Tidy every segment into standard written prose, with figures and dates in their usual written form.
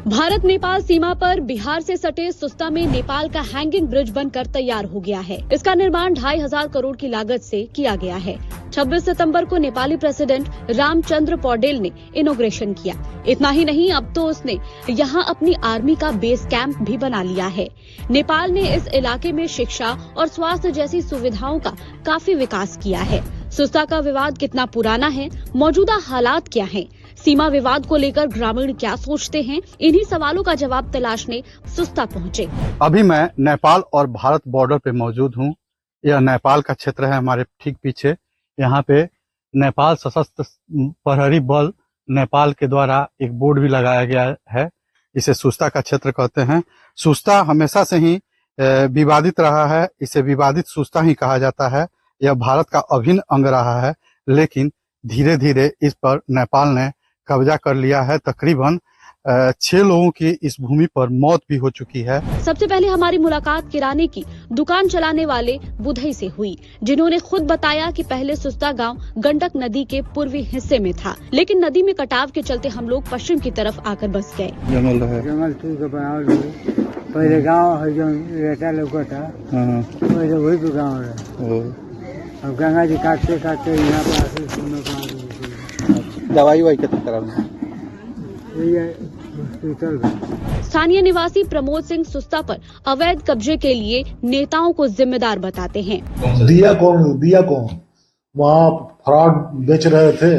भारत नेपाल सीमा पर बिहार से सटे सुस्ता में नेपाल का हैंगिंग ब्रिज बनकर तैयार हो गया है। इसका निर्माण 2,500 करोड़ की लागत से किया गया है। 26 सितंबर को नेपाली प्रेसिडेंट रामचंद्र पौडेल ने इनॉग्रेशन किया। इतना ही नहीं, अब तो उसने यहां अपनी आर्मी का बेस कैंप भी बना लिया है। नेपाल ने इस इलाके में शिक्षा और स्वास्थ्य जैसी सुविधाओं का काफी विकास किया है। सुस्ता का विवाद कितना पुराना है, मौजूदा हालात क्या हैं, सीमा विवाद को लेकर ग्रामीण क्या सोचते हैं, इन्हीं सवालों का जवाब तलाशने सुस्ता पहुंचे। अभी मैं नेपाल और भारत बॉर्डर पे मौजूद हूँ। यह नेपाल का क्षेत्र है हमारे ठीक पीछे। यहाँ पे नेपाल सशस्त्र प्रहरी बल नेपाल के द्वारा एक बोर्ड भी लगाया गया है। इसे सुस्ता का क्षेत्र कहते हैं। सुस्ता हमेशा से ही विवादित रहा है। इसे विवादित सुस्ता ही कहा जाता है। यह भारत का अभिन्न अंग रहा है, लेकिन धीरे धीरे इस पर नेपाल ने कब्जा कर लिया है। तकरीबन 6 लोगों की इस भूमि पर मौत भी हो चुकी है। सबसे पहले हमारी मुलाकात किराने की दुकान चलाने वाले बुधई से हुई, जिन्होंने खुद बताया कि पहले सुस्ता गांव गंडक नदी के पूर्वी हिस्से में था, लेकिन नदी में कटाव के चलते हम लोग पश्चिम की तरफ आकर बस गए। जंगल पहले गाँव है जो रहता लोग था, पहले वही तो गाँव है। अब गंगा जी काटते काटते यहाँ पर दवाई वाई कितनी तरह स्थानीय निवासी प्रमोद सिंह सुस्ता पर अवैध कब्जे के लिए नेताओं को जिम्मेदार बताते हैं। दिया कौन वहाँ फ्रॉड बेच रहे थे,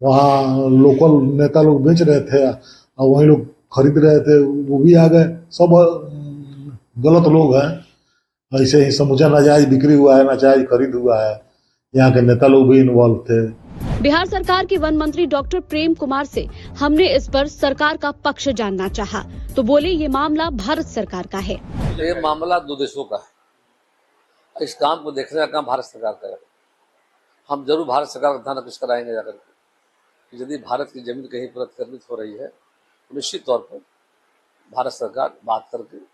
वहाँ लोकल नेता लोग बेच रहे थे और वही लोग खरीद रहे थे, वो भी आ गए। सब गलत लोग हैं। ऐसे ही समूचा नाजायज बिक्री हुआ है, नाजायज खरीद हुआ है। यहाँ के नेता लोग भी इन्वॉल्व थे। बिहार सरकार के वन मंत्री डॉक्टर प्रेम कुमार से हमने इस पर सरकार का पक्ष जानना चाहा, तो बोले ये मामला भारत सरकार का है। ये मामला 2 देशों का है। इस काम को देखने का काम भारत सरकार करेगा। हम जरूर भारत सरकार का ध्यान आकृष्ट कराएंगे जाकर के। यदि भारत की जमीन कहीं पर अतिक्रमित हो रही है तो निश्चित तौर पर भारत सरकार बात करके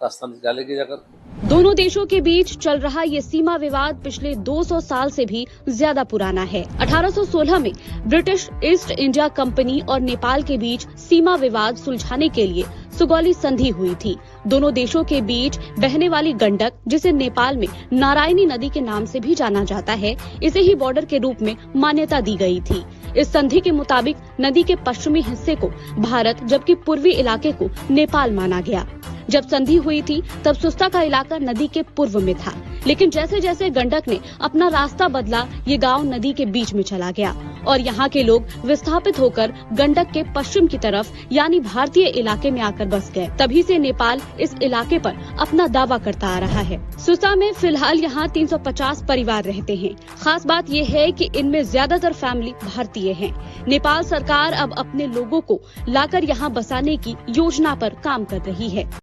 रास्ता निकालेगी जाकर। दोनों देशों के बीच चल रहा ये सीमा विवाद पिछले 200 साल से भी ज्यादा पुराना है। 1816 में ब्रिटिश ईस्ट इंडिया कंपनी और नेपाल के बीच सीमा विवाद सुलझाने के लिए सुगौली संधि हुई थी। दोनों देशों के बीच बहने वाली गंडक, जिसे नेपाल में नारायणी नदी के नाम से भी जाना जाता है, इसे ही बॉर्डर के रूप में मान्यता दी गई थी। इस संधि के मुताबिक नदी के पश्चिमी हिस्से को भारत, जबकि पूर्वी इलाके को नेपाल माना गया। जब संधि हुई थी तब सुस्ता का इलाका नदी के पूर्व में था, लेकिन जैसे जैसे गंडक ने अपना रास्ता बदला, ये गांव नदी के बीच में चला गया और यहाँ के लोग विस्थापित होकर गंडक के पश्चिम की तरफ यानी भारतीय इलाके में आकर बस गए। तभी से नेपाल इस इलाके पर अपना दावा करता आ रहा है। सुस्ता में फिलहाल यहाँ 350 परिवार रहते हैं। खास बात ये है कि इनमें ज्यादातर फैमिली भारतीय हैं। नेपाल सरकार अब अपने लोगों को लाकर यहाँ बसाने की योजना पर काम कर रही है।